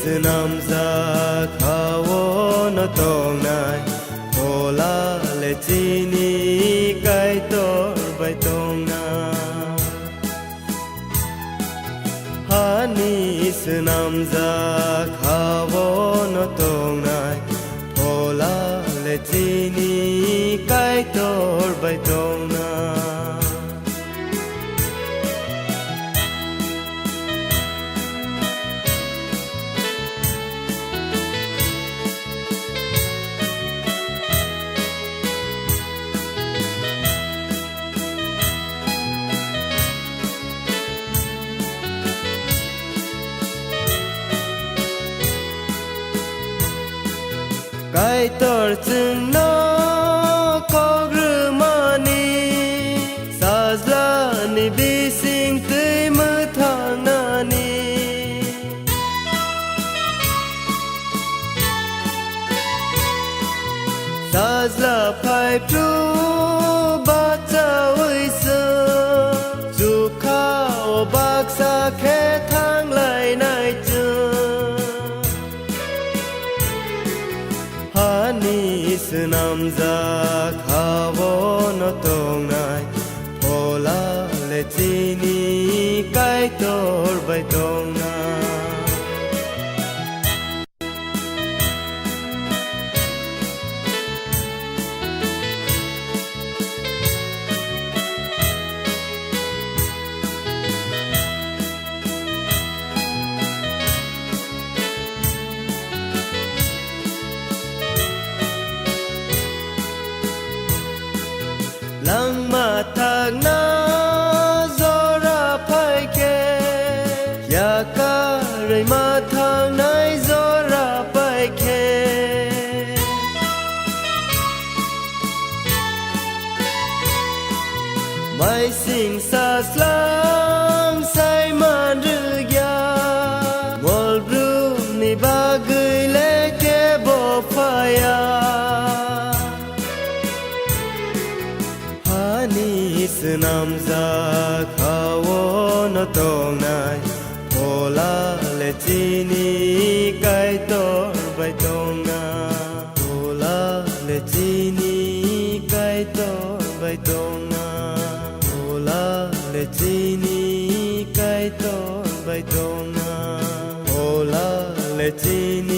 nam za khawo no tong nai hola le chini kai tor bai tong na hani nam za khawo no tong nai hola le chini kai tor bai tong na Kai tor chừng nó có rư mani Sazla ni bi sing tươi mơ thang nani Sazla phai pru ba cha ui sơ Dù khao bạc xa khẽ thang lại nai chưa Hani nam za khawo no tong nai hola le chini kai tor bai tong na Lang ma thang na zora phai ke ya ka rei ma thang nai zora phai ke mai sing sa slang sai man ru ya mol bru ni ba gui le ke bo phaya nam za khawo no tong nai hola le chini kai tor bai tong na hola le chini kai tor bai tong na hola le chini kai tor bai tong na hola le chini